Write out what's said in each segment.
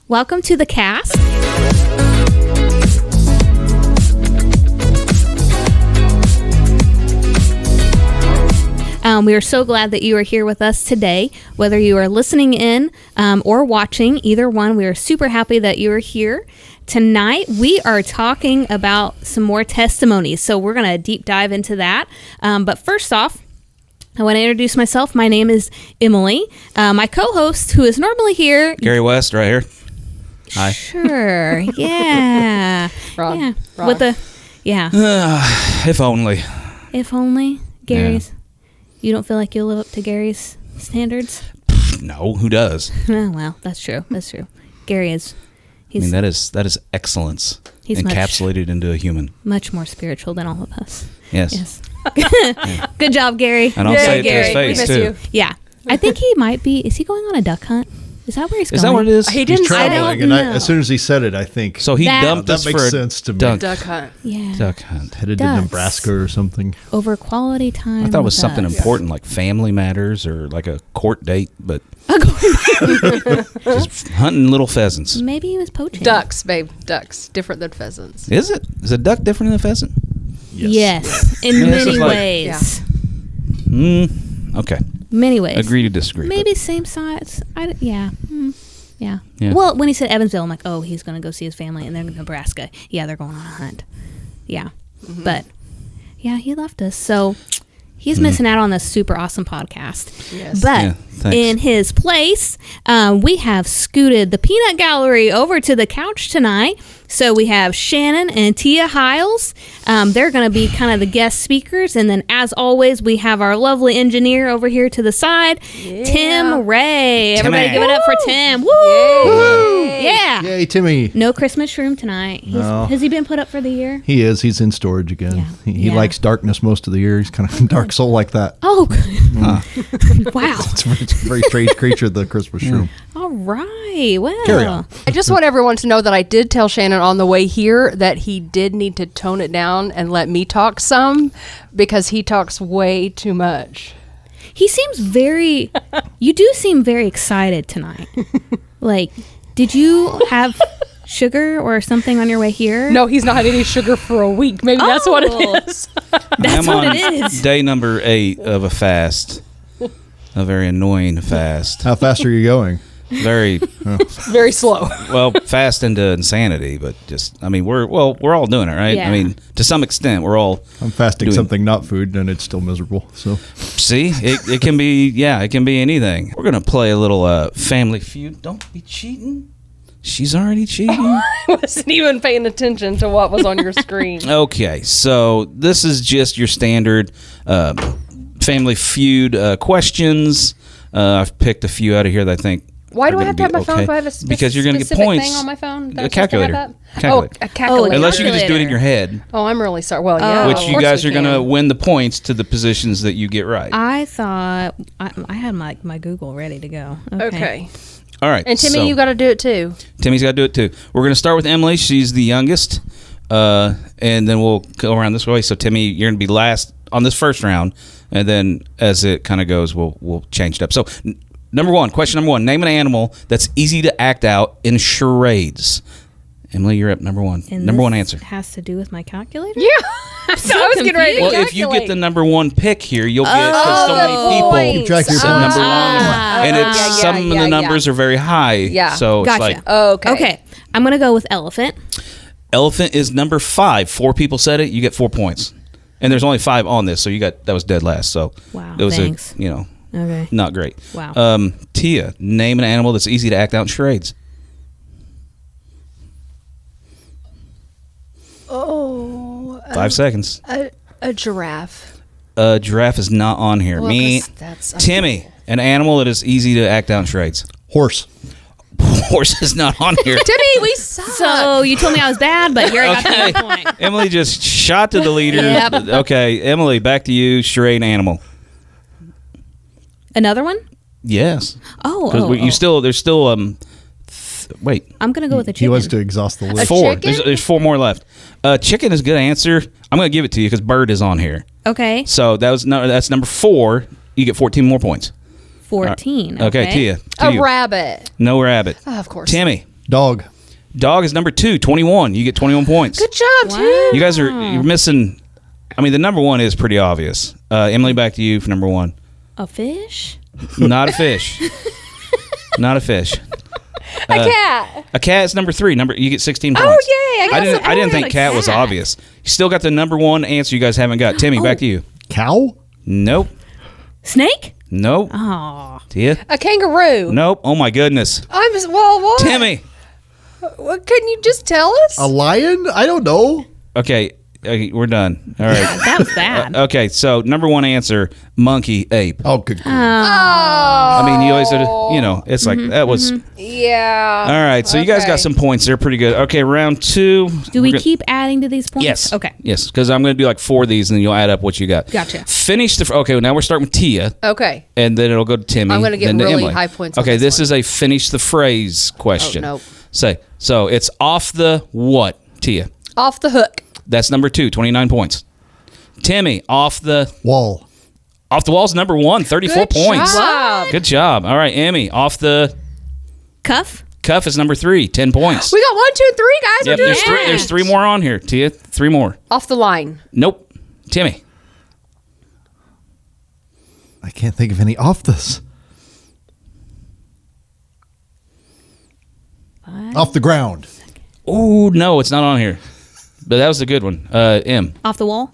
Welcome to the cast. We are so glad that you are here with us today. Whether you are listening in or watching, either one, we are super happy that you are here. Tonight, we are talking about some more testimonies, so we're going to deep dive into that. But first off, I want to introduce myself. My name is Emily. My co-host, who is normally here... Gary West, right here. Hi. Sure, yeah. Wrong. Yeah. Wrong. With the... Yeah. If only. If only. Gary's... Yeah. You don't feel like you'll live up to Gary's standards? No, who does? Oh, well, that's true. That's true. Gary is... I mean, that is excellence he's encapsulated into a human. Much more spiritual than all of us. Yes. Yeah. Good job, Gary. And I'll say it Gary. to his face, too. You. Yeah. I think he might be... Is he going on a duck hunt? Is that where he's going? Is that what it is? He didn't He's say traveling, I don't and know. as soon as he said it, I think So he dumped that us makes for a sense to me. duck hunt. Yeah. duck hunt. Headed to Ducks. Nebraska or something. Over quality time. I thought it was with something us. important like family matters or like a court date, but just hunting little pheasants. Maybe he was poaching. Ducks, babe. Ducks. Different than pheasants. Is it? Is a duck different than a pheasant? Yes. In Yeah, this many is like- ways. Okay. Many ways. Agree to disagree. Maybe same size. Yeah. Yeah. Yeah. Well, when he said Evansville, I'm like, oh, he's going to go see his family, and they're in Nebraska. Yeah, they're going on a hunt. Yeah. But, yeah, he left us. So, he's missing out on this super awesome podcast. Yes. But Yeah, thanks. in his place, we have scooted the peanut gallery over to the couch tonight. So we have Shanon and Tia Hiles. They're going to be kind of the guest speakers. And then, as always, we have our lovely engineer over here to the side, Tim Ray. Everybody give it up for Tim. Woo! Yeah. Yay, Timmy. No Christmas shroom tonight. No. Has he been put up for the year? He is. He's in storage again. Yeah. He Yeah. likes darkness most of the year. He's kind of a dark soul like that. Oh, wow. It's a very strange creature, the Christmas shroom. All right. Well. Carry on. I just want everyone to know that I did tell Shannon on the way here that he did need to tone it down and let me talk some because he talks way too much. He seems very... You do seem very excited tonight. Like, did you have sugar or something on your way here? No, he's not had any sugar for a week. Maybe that's what Oh. it is. That's I'm what on it is. day number 8 of a fast. A very annoying fast. How fast are you going? Very... Very slow. Well, fast into insanity, but just, I mean, we're all doing it, right? Yeah. I mean, to some extent, we're all, I'm fasting Doing- something not food, and it's still miserable. So see, it can be, it can be anything. We're going to play a little Family Feud. Don't be cheating. She's already cheating. I wasn't even paying attention to what was on your screen. Okay, so this is just your standard Family Feud questions. I've picked a few out of here that I think Why do are I have to gonna have be my phone? okay. Do I have a Because you're going to get specific points. thing on my phone? that A I'm supposed to have calculator. that? Calculator. Oh, a calculator. Unless you can just do it in your Calculator. head, Oh, I'm really sorry. Well, Oh. yeah. which of you course guys we are going to can. win the points to the positions that you get right. I thought... I had my Google ready to go. Okay. All right. And Timmy, so you got to do it too. Timmy's got to do it too. We're going to start with Emily. She's the youngest. And then we'll go around this way. So, Timmy, you're going to be last on this first round. And then as it kind of goes, we'll change it up. So, question number one. Name an animal that's easy to act out in charades. Emily, you're up number one. And Number this one answer. has to do with my calculator? Yeah. I was getting ready to Well, calculate. if you get the number one pick here, you'll get because so many people Keep track of your said points. number one, and it's yeah, some of the yeah. numbers are very high. Yeah. So it's Gotcha. like Okay. Okay. I'm going to go with elephant. elephant is number 5. 4 people said it. You get 4 points, and there's only 5 on this, so that was dead last. So Wow, it was thanks. Okay. not great. Wow. Tia, name an animal that's easy to act out in charades. Oh. 5 seconds. A giraffe. Giraffe is not on here. Well, Me, 'cause that's- Timmy, an animal that is easy to act out in charades. horse. Horse is not on here. Timmy, we suck. So you told me I was bad, but here I got Okay. the point. Emily just shot to the leader. Yep. Okay, Emily, back to you. Charade animal. Another one? Yes. Oh, Because there's still wait. I'm going to go with a He chicken. wants to exhaust the list. 4. chicken? There's 4 more left. Chicken is a good answer. I'm going to give it to you because bird is on here. Okay. So that's number 4. You get 14 more points. 14. Okay, Tia. to A you. rabbit. No rabbit. Oh, of course. Timmy, Dog. Dog is number 2, 21. You get 21 points. Good job, Wow. Tim. You guys you're missing. I mean, the number 1 is pretty obvious. Emily, back to you for number 1. A fish? Not a fish. Not a fish. A cat. A cat is number 3. You get 16 points. Oh, yay. I didn't think a cat was cat. obvious. You still got the number 1 answer you guys haven't got. Timmy, back to you. Cow? Nope. Snake? Nope. Oh. Tia? A kangaroo. Nope. Oh my goodness. Well, what? Timmy. What, couldn't you just tell us? A lion? I don't know. Okay, we're done. All right. That was bad. Okay, so number 1 answer, monkey, ape. Oh, good. Oh. I mean, you always, it's like that was. Yeah. All right, so you guys got Okay. some points. They're pretty good. Okay, round 2. Do we keep adding to these points? Yes. Okay. Yes, because I'm going to do like 4 of these, and then you'll add up what you got. Gotcha. Finish the. Okay, now we're starting with Tia, Okay. and then it'll go to Timmy. I'm gonna get then to really Emily. high points on Okay, this this one. is a finish the phrase question. Oh, nope. So it's off the what, Tia? Off the hook. That's number 2, 29 points. Timmy, off the Wall. wall's number 1, 34 Good points. job. Good job. All right, Emmy, off the Cuff? cuff is number 3, 10 points. We got 1, 2, 3, guys. Yep, We're doing there's it. 3 more on here, Tia. 3 more. Off the line. Nope. Timmy. I can't think of any off this. Off the ground. Oh, no, it's not on here. But that was a good one. M. Off the wall?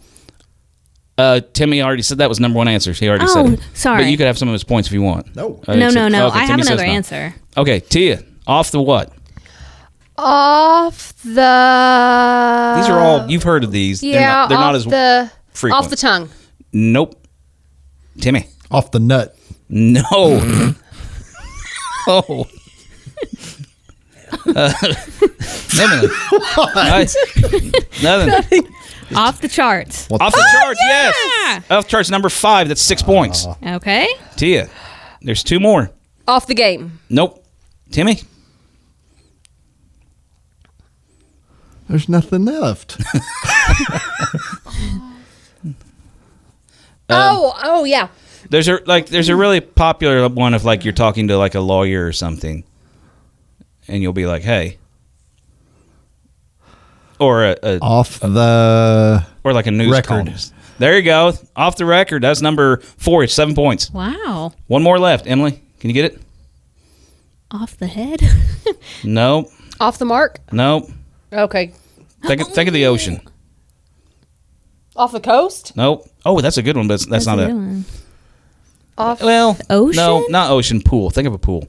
Timmy already said that was number 1 answer. He already said Oh, it. sorry. But you could have some of his points if you want. No. No. Okay, I have Timmy says another no. answer. Okay, Tia, off the what? Off the. These are all, you've heard of these. Yeah. They're not off as the. frequent. Off the tongue. Nope. Timmy. Off the nut. No. Oh. Emily. Nothing. Off the charts. Off the charts, yes. Off the charts, number 5. That's 6 points. Okay. Tia, there's 2 more. Off the game. Nope. Timmy? There's nothing left. Oh, yeah. There's a really popular one of like you're talking to like a lawyer or something, and you'll be like, "Hey," or Off the or like a news record. crew. There you go, off the record. That's number 4. It's 7 points. Wow. 1 more left. Emily, can you get it? Off the head? Nope. Off the mark. Nope. Okay. Think of the ocean. Off the coast. Nope. Oh, that's a good one, but that's not a it. good one. Off. Well, Ocean? No, not ocean. Pool. Think of a pool.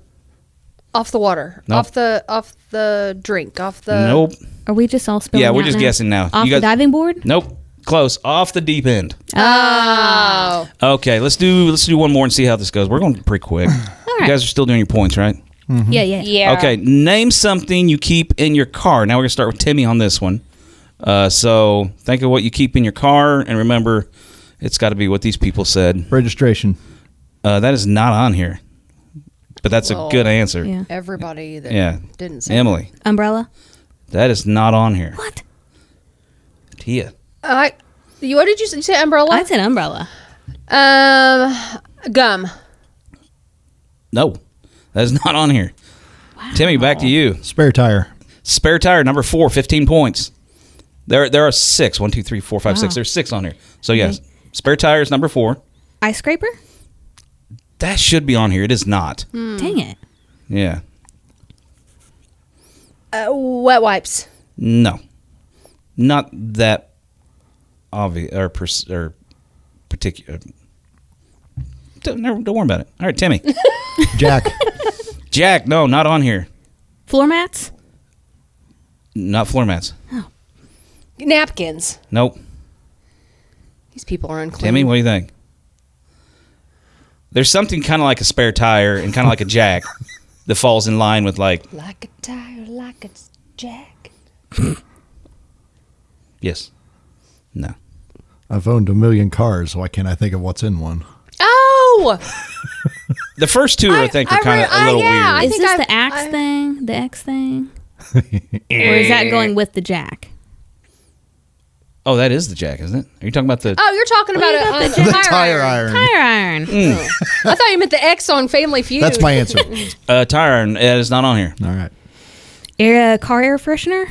Off the water. Nope. Off the drink. Off the. Nope. Are we just all spilling Yeah, we're out just now? guessing now. Off You the guys- diving board? Nope. Close. Off the deep end. Oh. Okay, let's do one more and see how this goes. We're going pretty quick. You guys are still doing your points, right? Yeah. Yeah. Okay, name something you keep in your car. Now we're going to start with Timmy on this one. So think of what you keep in your car, and remember, it's got to be what these people said. registration. That is not on here, but that's Well, a good answer. Yeah. Everybody that Yeah. didn't say. Emily, Umbrella? that is not on here. What? Tia, What did you say? You say umbrella? I said umbrella. Gum. no, that is not on here. Timmy, back to you. Spare tire. Spare tire, number 4, 15 points. There are 6. 1, 2, 3, 4, 5, 6. Wow. There's 6 on here. So yes, spare tire is number 4. Ice scraper? That should be on here. It is not. Dang it. Yeah. Wet wipes. No. Not that obvious or particular. Don't worry about it. All right, Timmy. Jack. Jack, no, not on here. Floor mats? Not floor mats. Napkins. Nope. These people are unclean. Timmy, what do you think? There's something kind of like a spare tire and kind of like a jack that falls in line with like, Like a tire, like a jack. yes. No. I've owned 1 million cars. Why can't I think of what's in one? Oh! The first 2 I think are kind of a little yeah, I weird. Is think this I've- the axe thing? The X thing? Or is that going with the jack? Oh, that is the jack, isn't it? Are you talking about the... Oh, you're talking about about a The tire iron. Tire iron. I thought you meant the X on Family Feud. That's my answer. tire iron? It is not on here. All right. Car air freshener?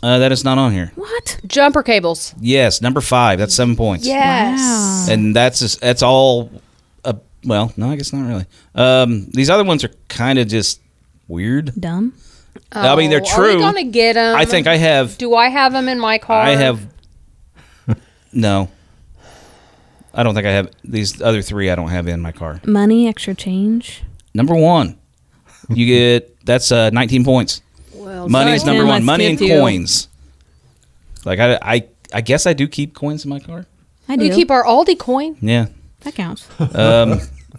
That is not on here. What? Jumper cables. Yes, number 5. That's 7 points. Yes. Wow. And that's all. Well, no, I guess not really. These other ones are kind of just weird. Dumb? I mean, they're Are true. we gonna get them? I think I have. Do I have them in my car? I have. No. I don't think I have. These other 3 I don't have in my car. Money, extra change? Number 1. You get. That's 19 points. Well, Money is done. number 1. Let's Money and give you- coins. Like, I guess I do keep coins in my car. I do. We keep our Aldi coin. Yeah. That counts.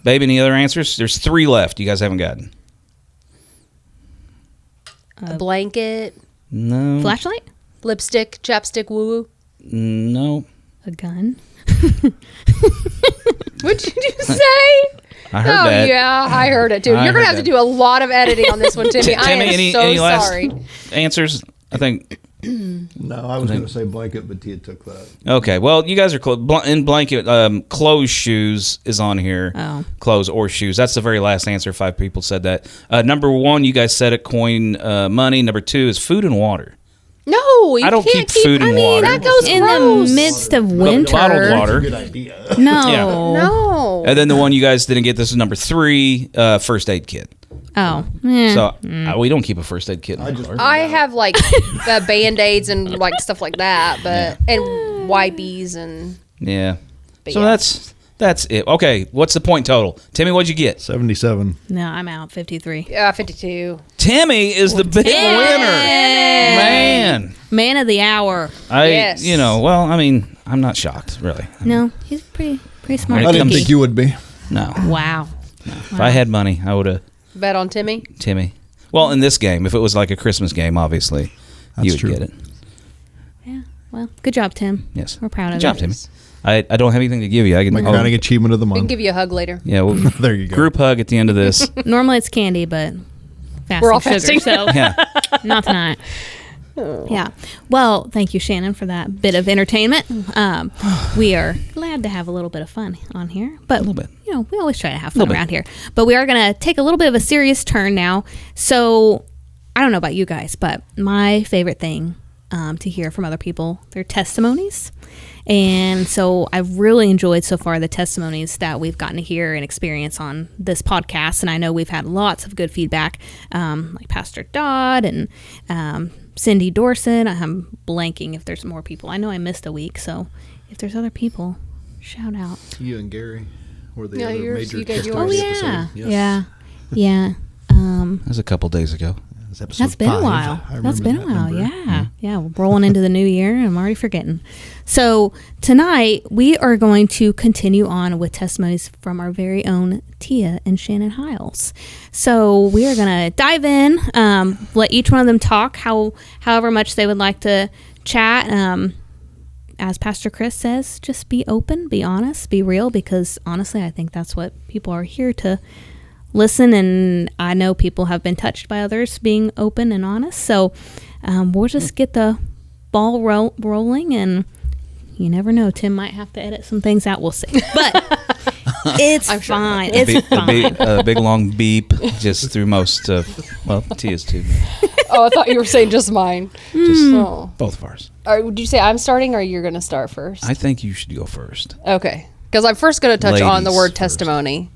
Babe, any other answers? There's 3 left you guys haven't gotten. A blanket, No. Flashlight? lipstick, chapstick, woo woo. No. A gun? What did you say? I heard that. Yeah, I heard it too. I You're gonna heard have to that. do a lot of editing on this one, Timmy. I Timmy, am any so last sorry. answers? I think. No, I was going to say blanket, but Tia took that. Okay. Well, you guys are in blanket. Clothes, shoes is on here. Oh. Clothes or shoes. That's the very last answer. 5 people said that. Number 1, you guys said it. Coin, money. Number 2 is food and water. No, you I don't can't keep food and water. That goes In gross. the midst of winter. Bottled water. Good idea. No. Yeah. No. And then the one you guys didn't get. This is number 3. First aid kit. Oh. Eh. So we don't keep a first aid kit in the car. I have like Band-Aids and like stuff like that, but and wipies and Yeah. But So yeah. that's it. Okay. What's the point total? Timmy, what'd you get? 77. No, I'm out. 53. 52. Timmy is the big winner. Man. Man of the hour. Yes. Well, I mean, I'm not shocked, really. No, he's pretty smart. I didn't cookie. think you would be. No. Wow. If I had money, I would have Bet on Timmy. Timmy. Well, in this game, if it was like a Christmas game, obviously, you That's would true. get it. Yeah. Well, good job, Tim. Yes. We're proud of Good job, it. Timmy. I don't have anything to give you. I can. My crowning achievement of the We can month. give you a hug later. Yeah. Well, There you go. group hug at the end of this. Normally it's candy, but fasting We're all sugar, fasting. so Yeah. not tonight. Yeah. Well, thank you, Shannon, for that bit of entertainment. We are glad to have a little bit of fun on here, but little bit. we always try to have fun Little bit. around here. But we are going to take a little bit of a serious turn now. So I don't know about you guys, but my favorite thing to hear from other people, their testimonies. And so I've really enjoyed so far the testimonies that we've gotten to hear and experience on this podcast. And I know we've had lots of good feedback, like Pastor Dodd and Cindy Dorset. I'm blanking if there's more people. I know I missed a week, so if there's other people, shout out. You and Gary were the Yeah, other yours- major you gave testimony yours. Yeah. episode. Yes. Yeah. That was a couple days ago. It was episode That's been a 5. while. I That's remember been a that while. number. Yeah. Yeah. We're rolling into the new year and I'm already forgetting. So tonight we are going to continue on with testimonies from our very own Tia and Shanon Hiles. So we are going to dive in, let each one of them talk however much they would like to chat. As Pastor Chris says, just be open, be honest, be real, because honestly, I think that's what people are here to listen. And I know people have been touched by others being open and honest. So we'll just get the ball rolling, and you never know. Tim might have to edit some things out. We'll see. But it's fine. It's fine. A big long beep just through most of, Tia's too. Oh, I thought you were saying just mine. Just Oh. both of ours. Would you say I'm starting or you're going to start first? I think you should go first. Okay. Because I'm first going to touch on the Ladies word first. testimony.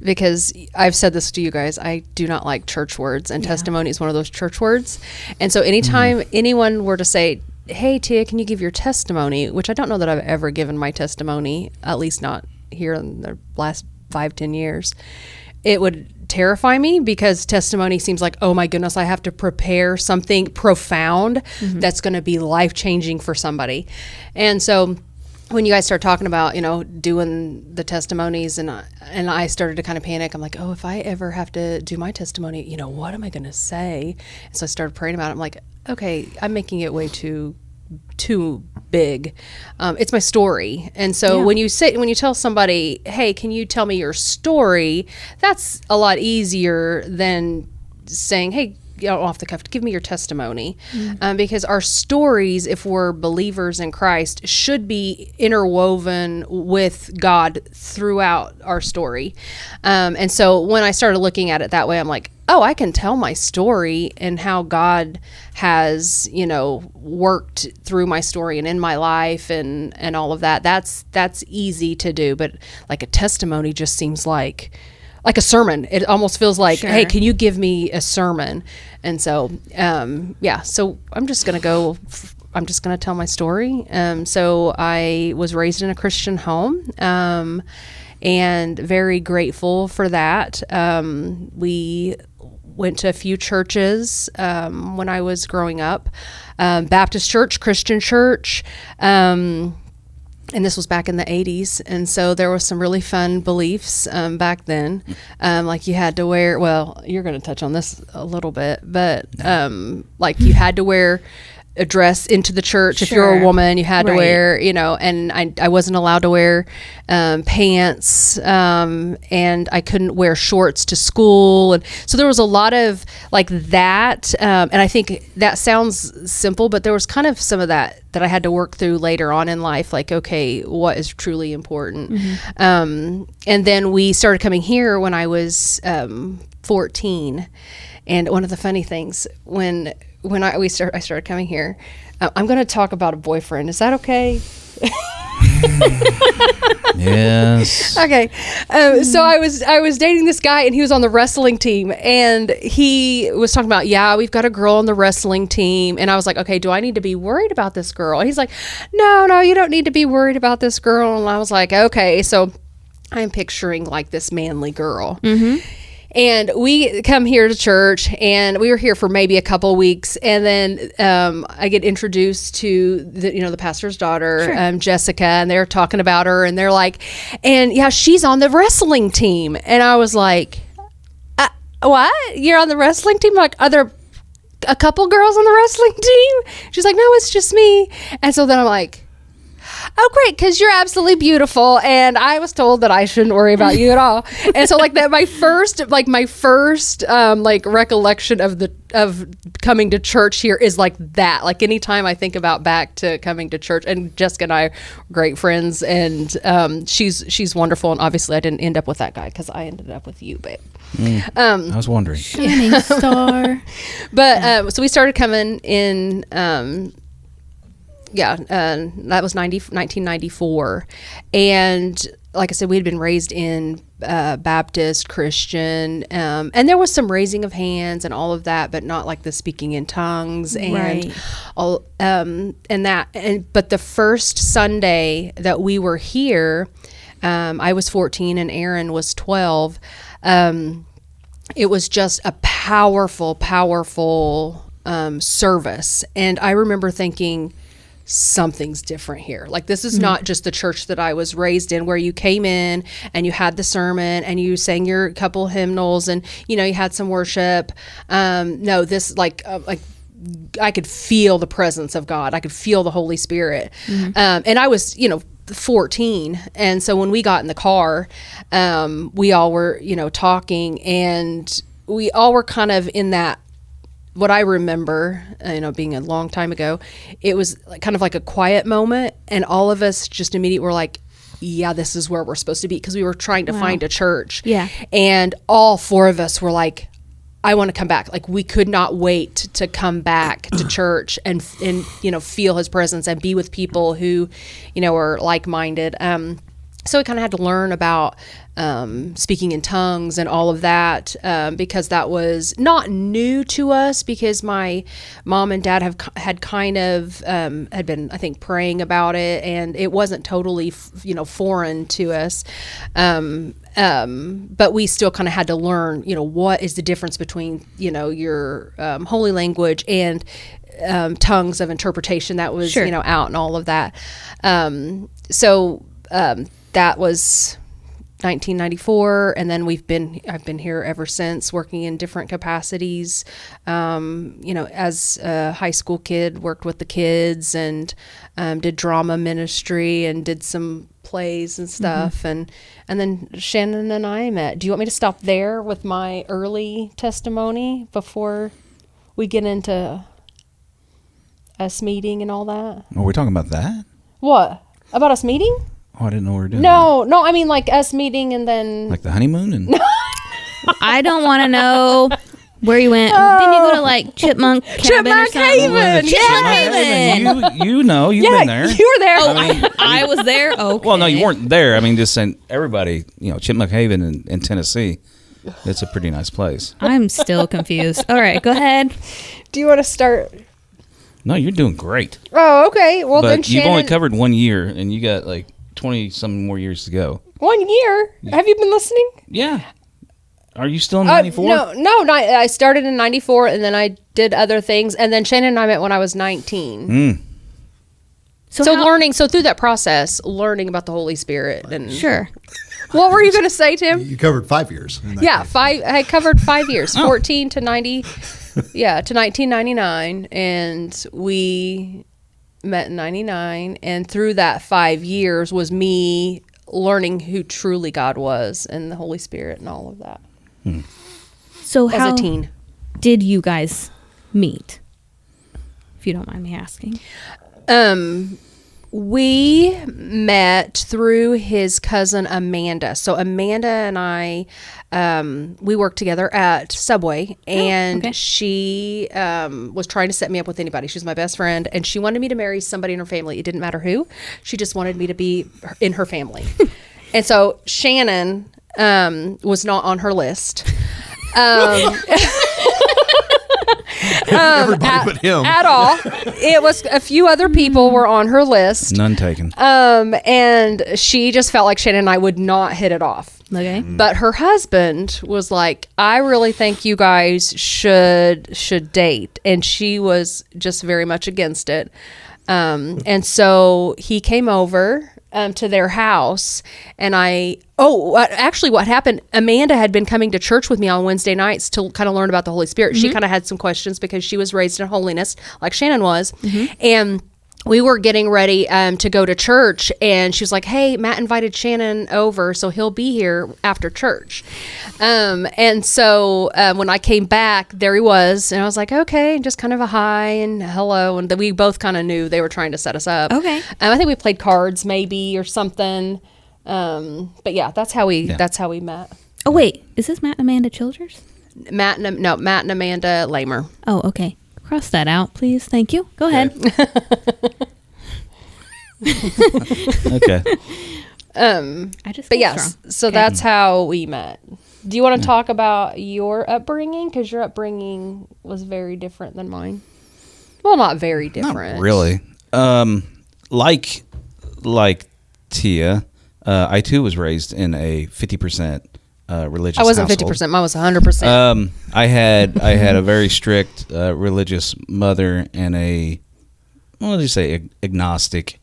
Because I've said this to you guys, I do not like church words, and testimony is one of those church words. And so anytime anyone were to say, hey, Tia, can you give your testimony? Which I don't know that I've ever given my testimony, at least not here in the last 5-10 years. It would terrify me because testimony seems like, oh my goodness, I have to prepare something profound that's going to be life-changing for somebody. And so when you guys start talking about, doing the testimonies and I started to kind of panic. I'm like, oh, if I ever have to do my testimony, what am I going to say? And so I started praying about it. I'm like, okay, I'm making it way too big. It's my story. And so when you tell somebody, hey, can you tell me your story? That's a lot easier than saying, hey, off the cuff, give me your testimony. Because our stories, if we're believers in Christ, should be interwoven with God throughout our story. And so when I started looking at it that way, I'm like, oh, I can tell my story and how God has, worked through my story and in my life and all of that. That's easy to do. But like a testimony just seems like a sermon. It almost feels like, Sure. hey, can you give me a sermon? And so, so I'm just going to tell my story. So I was raised in a Christian home, and very grateful for that. We went to a few churches when I was growing up, Baptist church, Christian church, and this was back in the 80s. And so there was some really fun beliefs back then. Like you had to wear, well, you're going to touch on this a little bit, but like you had to wear a dress into the church. If you're a woman, you had to wear, and I wasn't allowed to wear pants, and I couldn't wear shorts to school. And so there was a lot of like that. And I think that sounds simple, but there was kind of some of that I had to work through later on in life. Like, okay, what is truly important? Mm-hmm. And then we started coming here when I was 14. And one of the funny things when I started coming here, I'm going to talk about a boyfriend. Is that okay? Yes. Okay. So I was dating this guy, and he was on the wrestling team, and he was talking about, we've got a girl on the wrestling team. And I was like, okay, do I need to be worried about this girl? And he's like, no, you don't need to be worried about this girl. And I was like, okay. So I'm picturing like this manly girl. Mm-hmm. And we come here to church, and we were here for maybe a couple of weeks, and then I get introduced to the pastor's daughter, sure. Jessica, and they're talking about her, and they're like, and she's on the wrestling team. And I was like, what? You're on the wrestling team? Like, are there a couple girls on the wrestling team? She's like, no, it's just me. And so then I'm like, oh, great, because you're absolutely beautiful, and I was told that I shouldn't worry about you at all. And so, like that, my first recollection of coming to church here is like that. Like anytime I think about back to coming to church, and Jessica and I are great friends, and she's wonderful. And obviously, I didn't end up with that guy because I ended up with you, babe. I was wondering. Shining star. But so we started coming in. That was 1994. And like I said, we had been raised in Baptist, Christian, and there was some raising of hands and all of that, but not like the speaking in tongues and all, but the first Sunday that we were here, I was 14 and Aaron was 12. It was just a powerful service. And I remember thinking, something's different here. Like, this is not just the church that I was raised in, where you came in and you had the sermon and you sang your couple hymnals and, you had some worship. No, this like I could feel the presence of God. I could feel the Holy Spirit. Mm-hmm. And I was, 14. And so when we got in the car, we all were, talking, and we all were kind of in that, what I remember, being a long time ago, it was kind of like a quiet moment, and all of us just immediately were like, yeah, this is where we're supposed to be, because we were trying to find a church. Yeah. And all four of us were like, I want to come back. Like, we could not wait to come back to church and feel his presence and be with people who, are like-minded. So we kind of had to learn about speaking in tongues and all of that, because that was not new to us, because my mom and dad had kind of had been, I think, praying about it, and it wasn't totally foreign to us. But we still kind of had to learn, what is the difference between your holy language and tongues of interpretation that was out and all of that. That was 1994, and then I've been here ever since, working in different capacities. As a high school kid, worked with the kids and did drama ministry and did some plays and stuff. Mm-hmm. And then Shanon and I met. Do you want me to stop there with my early testimony before we get into us meeting and all that? Are we talking about that? What? About us meeting? Oh, I didn't know we were doing No, I mean like us meeting and then... Like the honeymoon? And I don't want to know Where you went? Didn't you go to like Chipmunk Cabin or Chipmunk something? Haven. You've been there. You were there. Oh, I was there. Okay. Well, no, you weren't there. I mean, just saying, everybody, Chipmunk Haven in Tennessee, it's a pretty nice place. I'm still confused. All right, go ahead. Do you want to start? No, you're doing great. Oh, okay. Well, then But you've Shannon, only covered 1 year, and you got like 20-some more years to go. 1 year. Have you been listening? Yeah. Are you still in 94? No. I started in 94, and then I did other things, and then Shannon and I met when I was 19. So through that process, learning about the Holy Spirit. And Sure. What were you going to say, Tim? You covered 5 years. In that case. I covered 5 years, 14 to 90, to 1999, and we met in 99, and through that 5 years was me learning who truly God was and the Holy Spirit and all of that. So As how a teen. did you guys meet? If you don't mind me asking. We met through his cousin Amanda. So Amanda and I, we worked together at Subway, and okay. she was trying to set me up with anybody. She's my best friend, and she wanted me to marry somebody in her family. It didn't matter who. She just wanted me to be in her family. And so Shannon was not on her list. Everybody but him. At all. It was a few other people were on her list. None taken. And she just felt like Shannon and I would not hit it off. Okay. But her husband was like, I really think you guys should date. And she was just very much against it. And so he came over to their house, and actually what happened, Amanda had been coming to church with me on Wednesday nights to kind of learn about the Holy Spirit. Mm-hmm. She kind of had some questions because she was raised in holiness like Shannon was. Mm-hmm. And we were getting ready to go to church, and she was like, hey, Matt invited Shannon over, so he'll be here after church. And so when I came back, there he was, and I was like, okay, just kind of a hi and hello, and we both kind of knew they were trying to set us up. Okay. I think we played cards maybe or something. But yeah, that's how we met. Oh wait, is this Matt and Amanda Childers? Matt and Amanda Lamer. Oh, okay. Cross that out, please. Thank you. Go ahead. Okay. I just. But felt yes, strong. so Okay. that's how we met. Do you want to talk about your upbringing? Because your upbringing was very different than mine. Well, not very different. Not really. Like Tia, I too was raised in a 50% religious. I wasn't household. 50%. Mine was 100%. I had a very strict religious mother and agnostic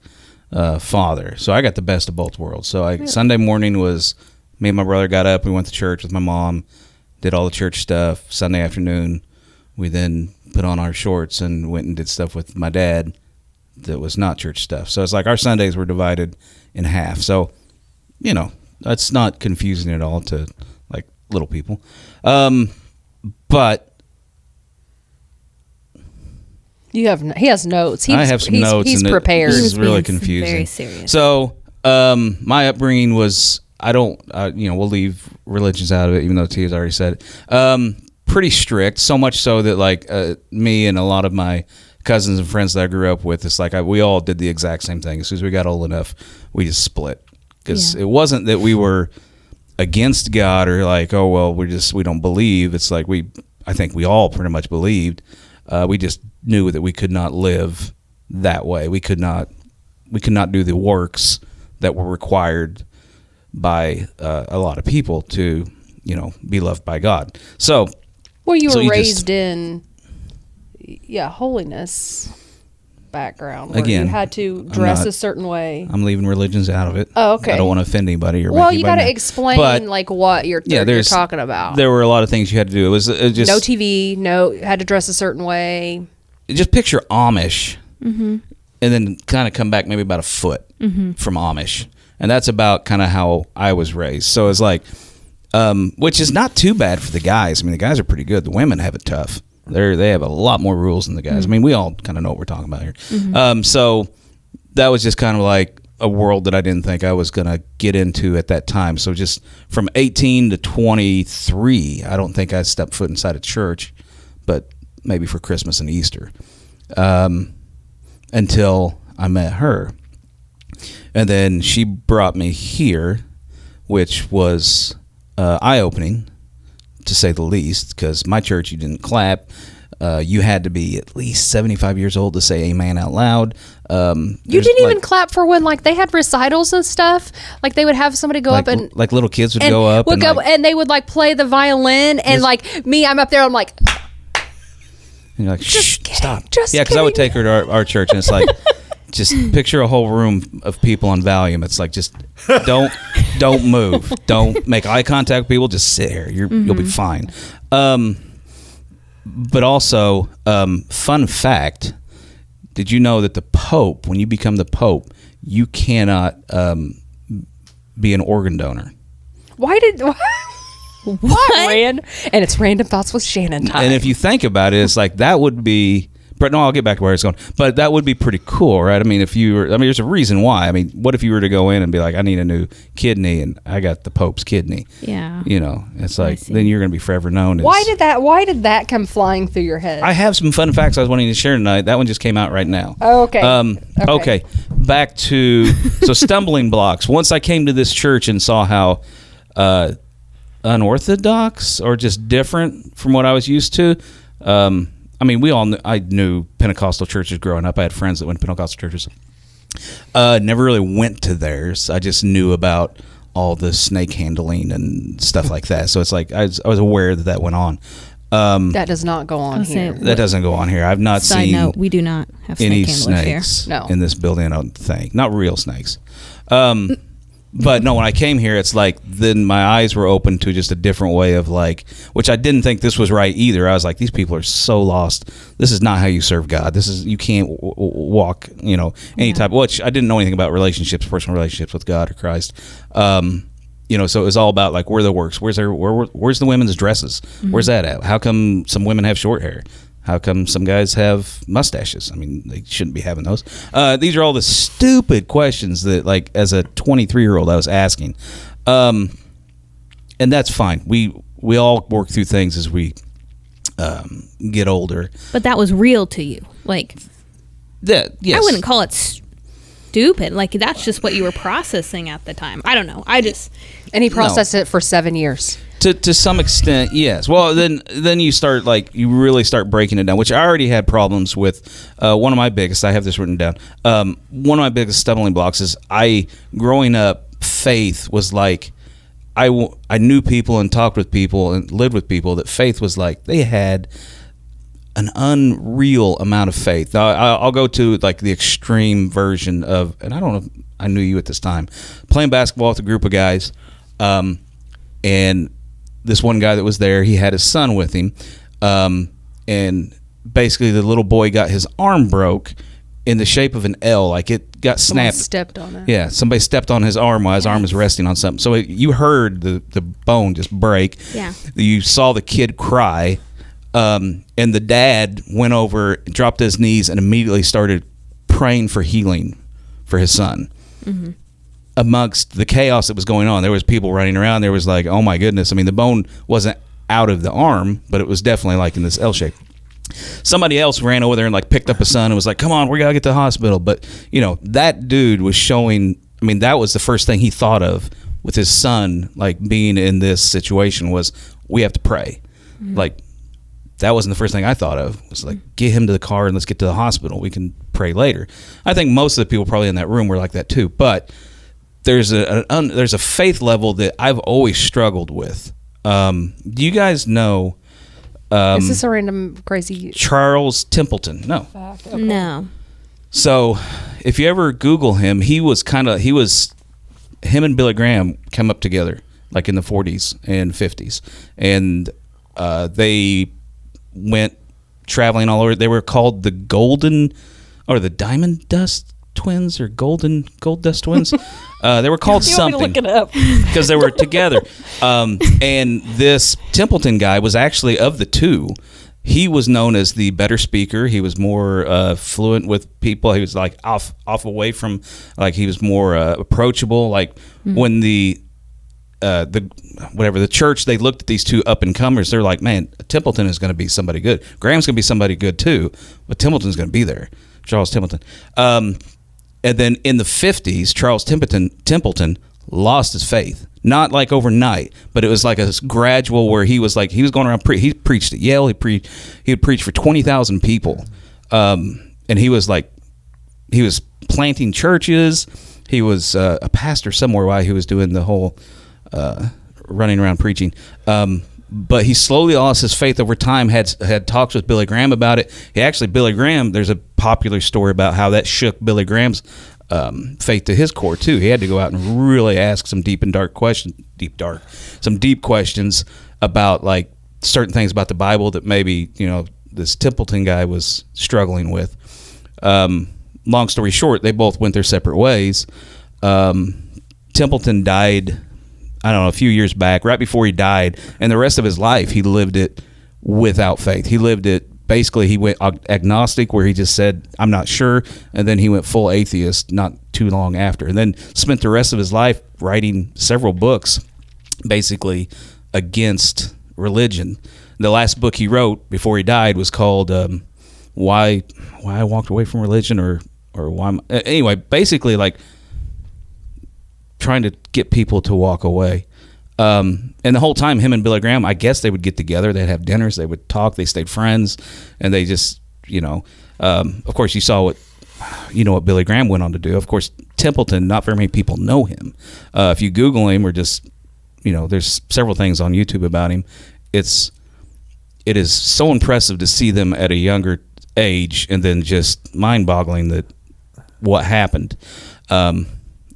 father. So I got the best of both worlds. So Sunday morning was me and my brother got up. We went to church with my mom, did all the church stuff. Sunday afternoon, we then put on our shorts and went and did stuff with my dad that was not church stuff. So it's like our Sundays were divided in half. So, that's not confusing at all to like little people. But he has notes. I have some notes. He's and prepared. This He is was really being confusing. very serious. So, my upbringing was, we'll leave religions out of it, even though Tia's already said it. Pretty strict, so much so that like me and a lot of my cousins and friends that I grew up with, it's like we all did the exact same thing. As soon as we got old enough, we just split. Because it wasn't that we were against God or like, oh, well, we don't believe. It's like I think we all pretty much believed. We just knew that we could not live that way. We could not do the works that were required by a lot of people to, be loved by God. So, Well, you were you raised in, holiness background. Where Again, you had to dress not- a certain way. I'm leaving religions out of it. Oh, okay. I don't want to offend anybody or Well, make you got to anybody mad. explain But, like what you're talking about. There were a lot of things you had to do. It was just No TV. Had to dress a certain way. just picture Amish, and then kind of come back maybe about a foot from Amish, and that's about kind of how I was raised. So it's like, which is not too bad for the guys. I mean, the guys are pretty good. The women have it tough. They have a lot more rules than the guys. I mean, we all kind of know what we're talking about here. So that was just kind of like, a world that I didn't think I was going to get into at that time. So just from 18 to 23, I don't think I stepped foot inside a church, but maybe for Christmas and Easter, until I met her. And then she brought me here, which was eye-opening, to say the least, because my church, you didn't clap. You had to be at least 75 years old to say amen out loud. You didn't even clap for when like they had recitals and stuff. Like they would have somebody go up and like little kids would go up and they would like play the violin and like me, I'm up there, I'm like, and you're like, shh, stop. Just because I would take her to our church, and it's like, just picture a whole room of people on Valium. It's like, just don't move, don't make eye contact with people. Just sit here. You'll be fine. But also, fun fact: did you know that the Pope, when you become the Pope, you cannot be an organ donor? Why, Rand? And it's Random Thoughts with Shanon time. And if you think about it, it's like that would be. But no, I'll get back to where it's going. But that would be pretty cool, right? I mean, if you were, there's a reason why. I mean, what if you were to go in and be like, I need a new kidney, and I got the Pope's kidney? Yeah. It's like, then you're going to be forever known as. Why did that come flying through your head? I have some fun facts I was wanting to share tonight. That one just came out right now. Oh, okay. Okay. Back to stumbling blocks. Once I came to this church and saw how unorthodox or just different from what I was used to. I knew Pentecostal churches growing up. I had friends that went to Pentecostal churches. Never really went to theirs. I just knew about all the snake handling and stuff like that. So it's like I was aware that went on. That does not go on here. That doesn't go on here. I've not Side seen note, we do not have any snake handlers snakes here. No. in this building, I don't think. Not real snakes. But no, when I came here, it's like then my eyes were open to just a different way of like, which I didn't think this was right either. I was like, these people are so lost. This is not how you serve God. You can't walk, any type. Which I didn't know anything about relationships, personal relationships with God or Christ. So it was all about like, where are the works? Where's the women's dresses? Mm-hmm. Where's that at? How come some women have short hair? How come some guys have mustaches? I mean, they shouldn't be having those. These are all the stupid questions that, like, as a 23-year-old, I was asking. And that's fine. We all work through things as we get older. But that was real to you. Like, yes. I wouldn't call it stupid. Like, that's just what you were processing at the time. I don't know. And he processed it for 7 years. To some extent, yes. Well, then you start you really start breaking it down, which I already had problems with. One of my biggest, I have this written down. One of my biggest stumbling blocks is growing up, faith was like, I knew people and talked with people and lived with people that faith was like, they had an unreal amount of faith. Now, I'll go to like the extreme version of, and I don't know if I knew you at this time, playing basketball with a group of guys, and this one guy that was there, he had his son with him, and basically the little boy got his arm broke in the shape of an L, like it got snapped. Someone stepped on it. Yeah, somebody stepped on his arm while his arm was resting on something. So you heard the bone just break. Yeah. You saw the kid cry, and the dad went over, dropped his knees, and immediately started praying for healing for his son. Mm-hmm. Amongst the chaos that was going on, there was people running around. There was like, oh my goodness. I mean, the bone wasn't out of the arm, but it was definitely like in this L shape. Somebody else ran over there and like picked up a son and was like, come on, we got to get to the hospital. But, that dude was showing, I mean, that was the first thing he thought of with his son, like being in this situation was, we have to pray. Mm-hmm. Like, that wasn't the first thing I thought of. It was like, get him to the car and let's get to the hospital. We can pray later. I think most of the people probably in that room were like that too. But there's a faith level that I've always struggled with. Do you guys know? Is this a random crazy? Charles Templeton? No. Okay. No. So, if you ever Google him, him and Billy Graham come up together like in the 40s and 50s, and they went traveling all over. They were called the Diamond Dust Twins or Gold Dust Twins. They were called something. Look it up because they were together. And this Templeton guy was actually, of the two, he was known as the better speaker. He was more fluent with people. He was like off away from, like, he was more approachable. Like when the church, they looked at these two up and comers. They're like, man, Templeton is going to be somebody good. Graham's going to be somebody good too, but Templeton's going to be there. Charles Templeton. And then in the 50s, Charles Templeton lost his faith. Not like overnight, but it was like a gradual where he was going around. He preached at Yale. He would preach for 20,000 people, and he was planting churches. He was a pastor somewhere while he was doing the whole running around preaching. But he slowly lost his faith over time. Had talks with Billy Graham about it. Billy Graham. There's a popular story about how that shook Billy Graham's faith to his core too. He had to go out and really ask some deep questions about like certain things about the Bible that maybe this Templeton guy was struggling with. Long story short, they both went their separate ways. Templeton died, I don't know, a few years back, right before he died, and the rest of his life he lived it without faith. He lived it. Basically, he went agnostic, where he just said, I'm not sure, and then he went full atheist not too long after, and then spent the rest of his life writing several books basically against religion. The last book he wrote before he died was called Why I Walked Away from Religion, or why anyway, basically like trying to get people to walk away. And the whole time, him and Billy Graham, I guess they would get together, they'd have dinners, they would talk, they stayed friends, and they just, of course you saw what Billy Graham went on to do. Of course, Templeton, not very many people know him. If you Google him, or just, there's several things on YouTube about him. It is so impressive to see them at a younger age, and then just mind-boggling that what happened.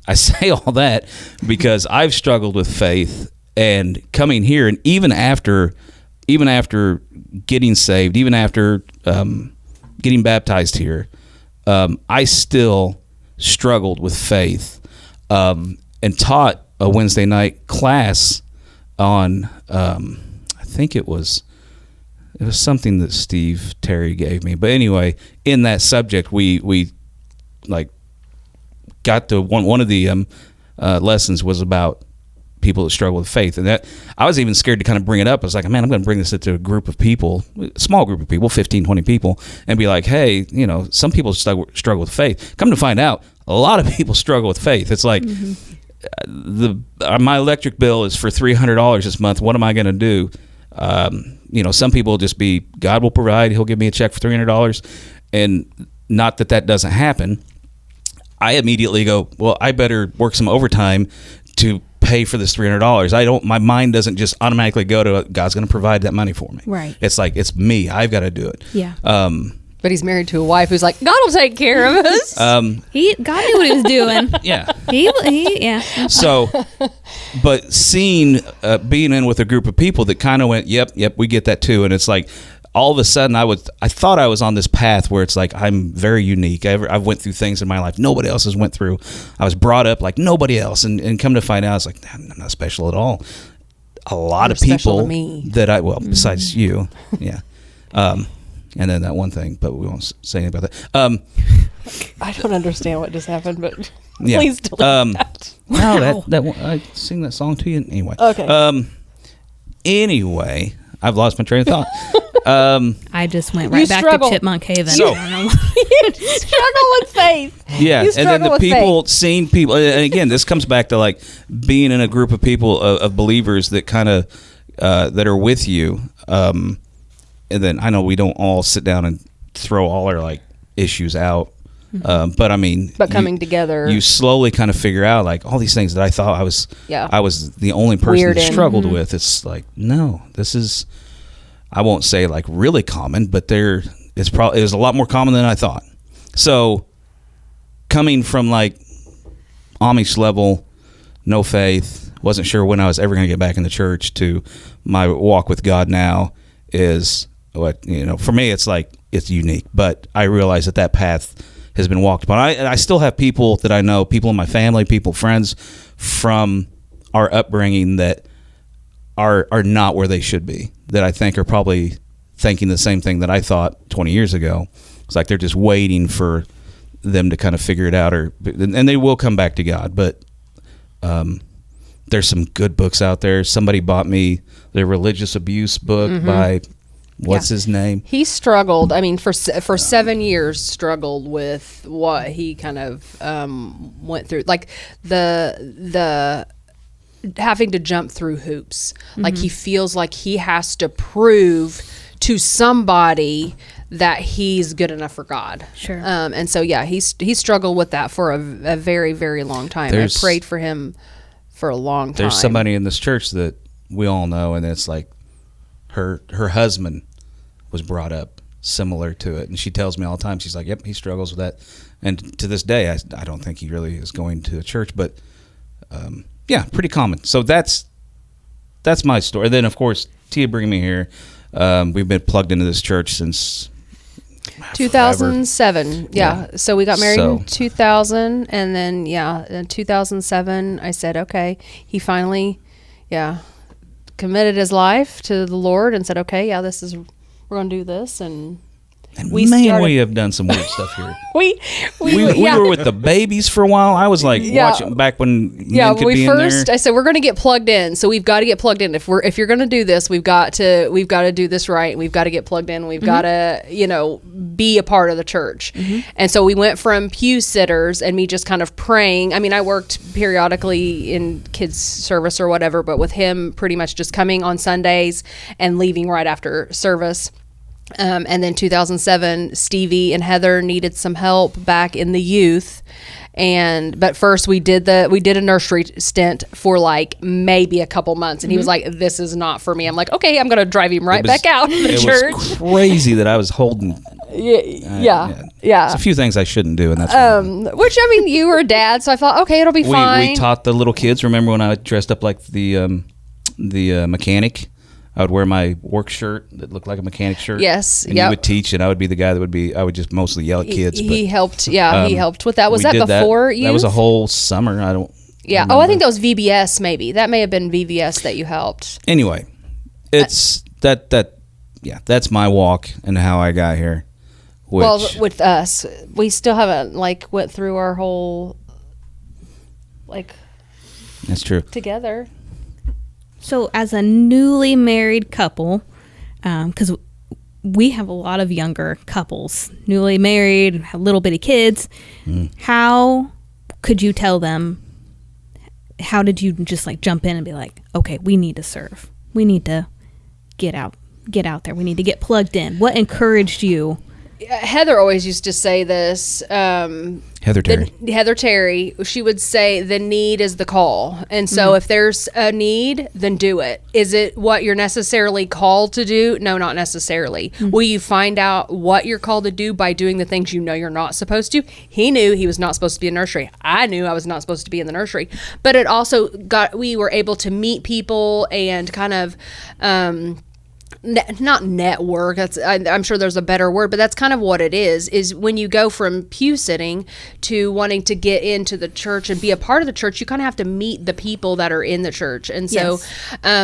I say all that because I've struggled with faith, and coming here, and even after getting saved, even after getting baptized here, I still struggled with faith, and taught a Wednesday night class on I think it was something that Steve Terry gave me. But anyway, in that subject, we like got to one of the lessons was about people that struggle with faith, and that I was even scared to kind of bring it up. I was like, man, I'm going to bring this into a group of people, a small group of people, 15, 20 people, and be like, hey, some people struggle with faith. Come to find out, a lot of people struggle with faith. It's like my electric bill is for $300 this month. What am I going to do? Some people will just be, God will provide. He'll give me a check for $300, and not that doesn't happen. I immediately go, well, I better work some overtime to pay for this $300. My mind doesn't just automatically go to God's going to provide that money for me. Right. It's like, it's me. I've got to do it. Yeah. But he's married to a wife who's like, God will take care of us. God knew what he was doing. Yeah. Yeah. So, but seeing, being in with a group of people that kind of went, yep, we get that too. And it's like, all of a sudden I thought I was on this path where it's like, I'm very unique. I've went through things in my life nobody else has went through. I was brought up like nobody else, and come to find out, it's like, I'm not special at all. A lot of people that besides you, yeah. And then that one thing, but we won't say anything about that. I don't understand what just happened, but yeah. please delete that. No, that one, I sing that song to you anyway. Okay. Anyway, I've lost my train of thought. I just went right back to Chipmunk Haven. So, You struggle with faith. Yeah, and then the people, seeing people, and again, this comes back to like being in a group of people, of believers that kind of, that are with you. And then I know we don't all sit down and throw all our like issues out. But I mean, coming together, you slowly kind of figure out like all these things that I thought I was the only person weird that struggled with. It's like, no, this is, I won't say like really common, but it's a lot more common than I thought. So coming from like Amish level, no faith, wasn't sure when I was ever going to get back in the church, to my walk with God now is what, for me, it's like, it's unique, but I realize that path has been walked upon. I still have people that I know, people in my family, friends from our upbringing that are not where they should be, that I think are probably thinking the same thing that I thought 20 years ago. It's like they're just waiting for them to kind of figure it out, and they will come back to God. But there's some good books out there. Somebody bought me the religious abuse book by what's his name? He struggled. I mean, for 7 years, struggled with what he kind of went through, like the having to jump through hoops. Like he feels like he has to prove to somebody that he's good enough for God. Sure. And so he struggled with that for a very, very long time. I prayed for him for a long time. There's somebody in this church that we all know, and it's like her husband was brought up similar to it, and she tells me all the time, she's like, yep, he struggles with that. And to this day, I don't think he really is going to a church, but pretty common. So that's my story. And then, of course, Tia bringing me here. We've been plugged into this church since 2007. Yeah. So we got married in 2000, and then in 2007 I said, okay. He finally committed his life to the Lord and said, okay, we're going to do this. And we have done some weird stuff here. we were with the babies for a while. I was like watching back when men could be in there. I said, we're going to get plugged in. So we've got to get plugged in. If you're going to do this, we've got to do this right. We've got to get plugged in. We've got to, be a part of the church. And so we went from pew sitters and me just kind of praying. I mean, I worked periodically in kids service or whatever, but with him pretty much just coming on Sundays and leaving right after service. And then 2007, Stevie and Heather needed some help back in the youth. But first we did a nursery stint for like maybe a couple months. And he was like, this is not for me. I'm like, okay, I'm going to drive him back out of the church. It was crazy that I was holding. Yeah. There's a few things I shouldn't do. And that's which, I mean, you were a dad. So I thought, okay, it'll be fine. We taught the little kids. Remember when I dressed up like the mechanic? I would wear my work shirt that looked like a mechanic shirt. Yes. And you would teach, and I would be the guy I would just mostly yell at kids. He helped. Yeah, he helped with that. Was that before you? That was a whole summer. I don't. Yeah. remember. Oh, I think that was VBS. Maybe that may have been VBS that you helped. Anyway, it's that's my walk and how I got here. Well, with us, we still haven't went through our whole that's true together. So as a newly married couple, because we have a lot of younger couples, newly married, have little bitty kids, how could you tell them, how did you just jump in and be like, okay, we need to serve. We need to get out there. We need to get plugged in. What encouraged you? Heather always used to say this. Heather Terry. She would say the need is the call. And so if there's a need, then do it. Is it what you're necessarily called to do? No, not necessarily. Will you find out what you're called to do by doing the things you know you're not supposed to? He knew he was not supposed to be in nursery. I knew I was not supposed to be in the nursery. But it also we were able to meet people and kind of not network. I'm sure there's a better word, but that's kind of what it is when you go from pew sitting to wanting to get into the church and be a part of the church, you kind of have to meet the people that are in the church. And so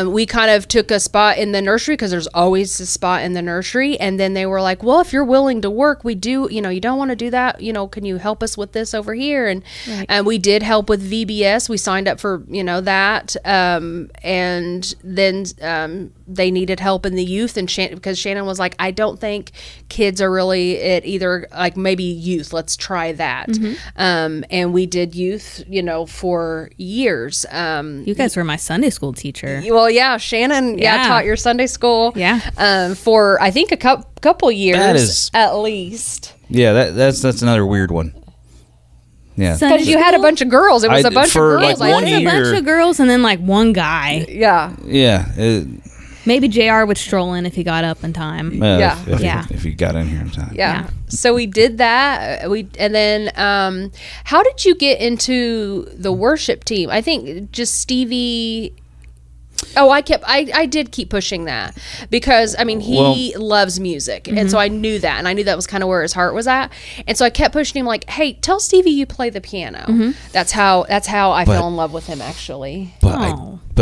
we kind of took a spot in the nursery because there's always a spot in the nursery. And then they were like, well, if you're willing to work, we do, you don't want to do that. Can you help us with this over here? And we did help with VBS. We signed up for, that. And then they needed help in the youth, and because Shannon was like, I don't think kids are really at either, maybe youth, let's try that. And we did youth for years. You guys were my Sunday school teacher. Well, Shannon taught your Sunday school for I think a couple years at least. That's another weird one. Yeah, because you had a bunch of girls. It was a bunch of girls. It was a bunch of girls and then one guy. Yeah. Maybe JR would stroll in if he got up in time. If he got in here in time. Yeah. So we did that. And then how did you get into the worship team? I think just Stevie. Oh, I did keep pushing that because he loves music, and so I knew that, and I knew that was kind of where his heart was at, and so I kept pushing him like, "Hey, tell Stevie you play the piano." That's how I fell in love with him, actually. But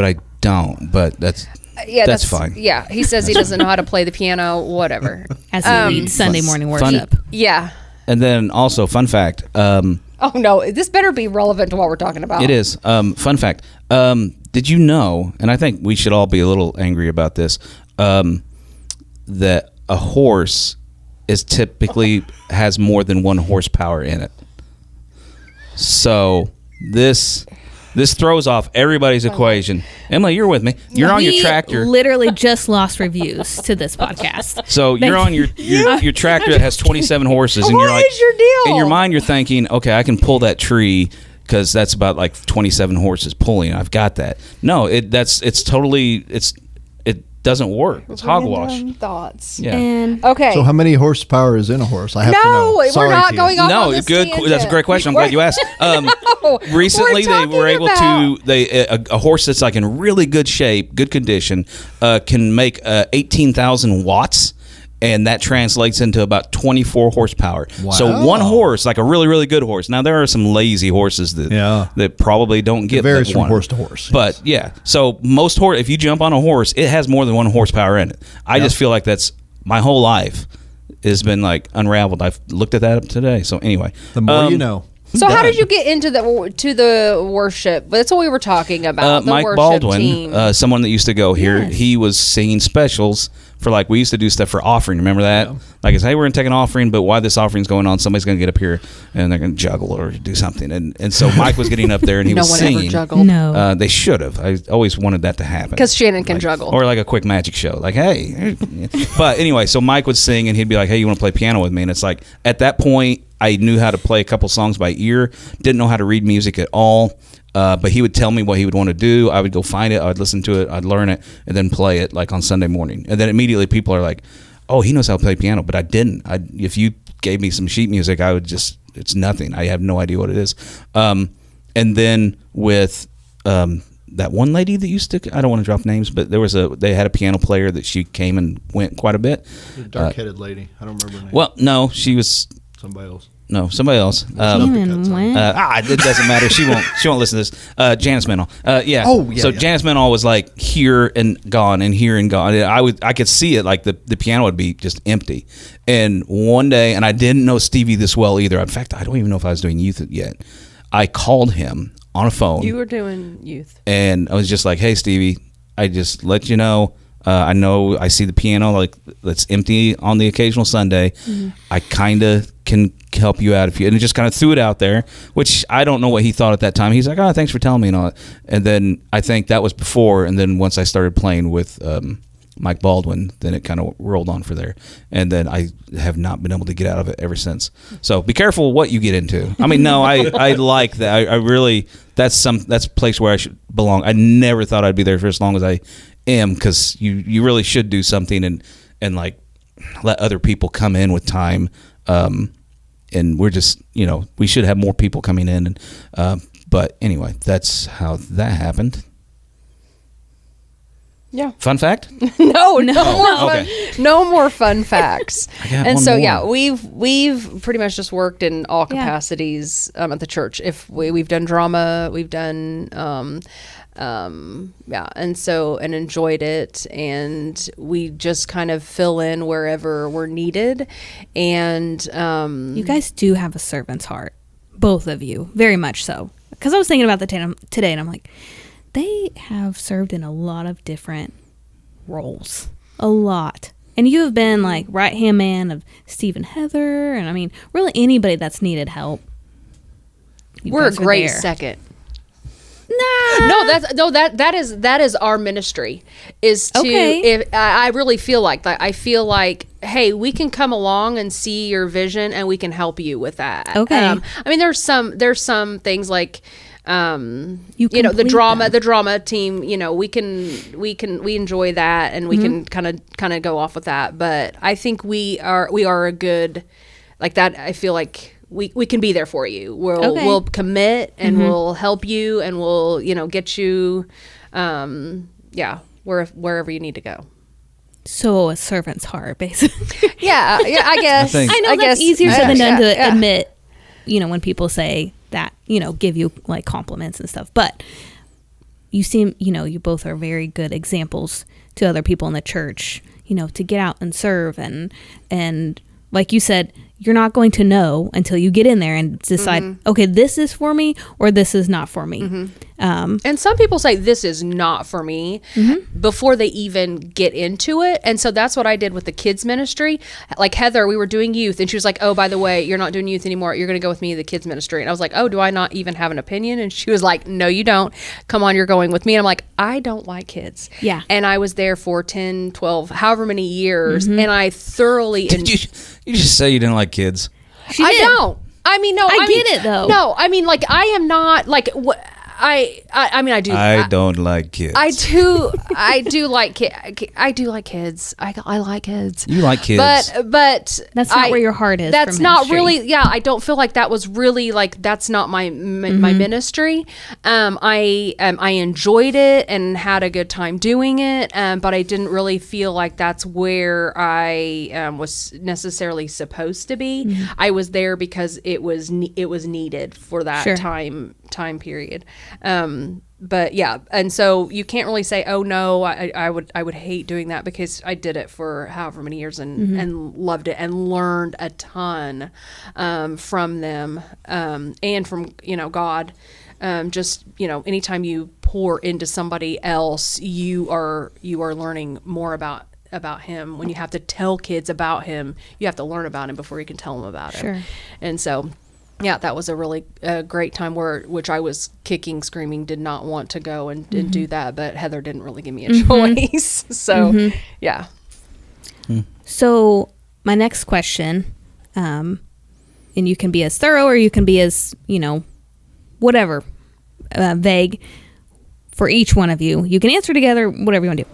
I don't. But that's Yeah, That's fine. Yeah, he says he doesn't know how to play the piano, whatever. As he leads Sunday morning worship. Yeah. And then also, fun fact. Oh no, this better be relevant to what we're talking about. It is. Fun fact. Did you know, and I think we should all be a little angry about this, that a horse is typically has more than 1 horsepower in it. So this throws off everybody's equation. Emily, you're with me. You're on your tractor. Literally just lost reviews to this podcast. So you're on your tractor that has 27 horses, and What you're like, is your deal? in your mind, you're thinking, okay, I can pull that tree because that's about like 27 horses pulling. I've got that. No, it doesn't work. It's hogwash. Random thoughts. Yeah. And Okay. So how many horsepower is in a horse? I have to know. no, we're Sorry, not Tia. going off on No, this good. tangent. That's a great question. I'm glad you asked. Recently, they were able to. A horse that's like in really good shape, good condition, can make 18,000 watts, and that translates into about 24 horsepower. Wow. So one horse, like a really, really good horse. Now there are some lazy horses that probably don't get. It varies that from one. horse to horse. But yeah, so most horse, if you jump on a horse, it has more than 1 horsepower in it. I just feel like that's my whole life has been like unraveled. I've looked at that up today. So anyway, The more you know. So how did you get into the worship? That's what we were talking about. The Mike worship Baldwin, team. someone that used to go here, Yes. he was singing specials for like, we used to do stuff for offering. Remember that? Yeah. Like, it's, hey, we're going to take an offering, but while this offering's going on, somebody's going to get up here and they're going to juggle or do something. And so Mike was getting up there and he no was one singing. ever juggled. no. They should have. I always wanted that to happen. Because Shannon can juggle. Or like a quick magic show. Like, hey. But anyway, so Mike would sing and he'd be like, hey, you want to play piano with me? And it's like, at that point, I knew how to play a couple songs by ear. Didn't know how to read music at all. But he would tell me what he would want to do. I would go find it. I would listen to it. I'd learn it and then play it like on Sunday morning. And then immediately people are like, oh, he knows how to play piano. But I didn't. If you gave me some sheet music, I would just, it's nothing. I have no idea what it is. And then with that one lady that used to, I don't want to drop names, but they had a piano player that she came and went quite a bit. The dark-headed lady. I don't remember her name. Well, no, she was, Somebody else. no, somebody else. Came and went. It doesn't matter. She won't listen to this. Janice Mennel. Yeah. Oh, yeah, So yeah. Janice Mennel was like here and gone and here and gone. I could see it, like the piano would be just empty. And one day, and I didn't know Stevie this well either. In fact, I don't even know if I was doing youth yet. I called him on a phone. You were doing youth. And I was just like, hey, Stevie, I just let you know. I know I see the piano like that's empty on the occasional Sunday. Mm-hmm. I kind of can help you out if you, and just kind of threw it out there, which I don't know what he thought at that time. He's like, oh, thanks for telling me and all that. And then I think that was before. And then once I started playing with Mike Baldwin, then it kind of rolled on for there. And then I have not been able to get out of it ever since. So be careful what you get into. I mean, no, I like that. I really, that's a place where I should belong. I never thought I'd be there for as long as I am, because you really should do something and like let other people come in with time. And we're just, we should have more people coming in. And but anyway, that's how that happened. Yeah. Fun fact? No more fun. Okay. No more fun facts. got And one so more. yeah, we've pretty much just worked in all capacities at the church. If we've done drama, we've done and enjoyed it, and we just kind of fill in wherever we're needed. And You guys do have a servant's heart, both of you, very much so. Because I was thinking about the today, and I'm like, they have served in a lot of different roles, a lot. And you have been like right-hand man of Steve and Heather, and I mean, really anybody that's needed help. we're a guys are great there. second. Nah. That is our ministry, is to, Okay. if I really feel like that. I feel like, hey, we can come along and see your vision and we can help you with that. Okay. I mean, there's some things like, the complete drama team, we enjoy that, and we can kind of go off with that. But I think we are a good, like that. I feel like we can be there for you. We'll commit, and we'll help you, and we'll get you wherever you need to go. So a servant's heart, basically. Yeah, I guess. I I know that's easier said than done to yeah. admit, when people say that, give you like compliments and stuff. But you seem, you both are very good examples to other people in the church, to get out and serve. And like you said, you're not going to know until you get in there and decide, okay, this is for me or this is not for me. And some people say this is not for me before they even get into it. And so that's what I did with the kids ministry. Like Heather, we were doing youth and she was like, oh, by the way, you're not doing youth anymore. You're going to go with me to the kids ministry. And I was like, oh, do I not even have an opinion? And she was like, no, you don't. Come on, you're going with me. And I'm like, I don't like kids. Yeah. And I was there for 10, 12, however many years. And I thoroughly... Did you just say you didn't like kids? She I did. don't. I mean, no. I get it, though. No, I mean, like, I am not, like, I mean, I do. I don't like kids. I do like I do like kids. I like kids. You like kids. But that's not where your heart is. That's for not ministry. really. Yeah, I don't feel like that was really like that's not my ministry. I enjoyed it and had a good time doing it. But I didn't really feel like that's where I was necessarily supposed to be. I was there because it was needed for that time period. But yeah, and so you can't really say, oh no, I would hate doing that, because I did it for however many years and loved it and learned a ton from them and from God. Just anytime you pour into somebody else, you are learning more about him. When you have to tell kids about him, you have to learn about him before you can tell them about him. And so yeah, that was a really great time which I was kicking, screaming, did not want to go and do that, but Heather didn't really give me a choice. So, yeah. So my next question, and you can be as thorough or you can be as, whatever, vague for each one of you. You can answer together, whatever you want to do.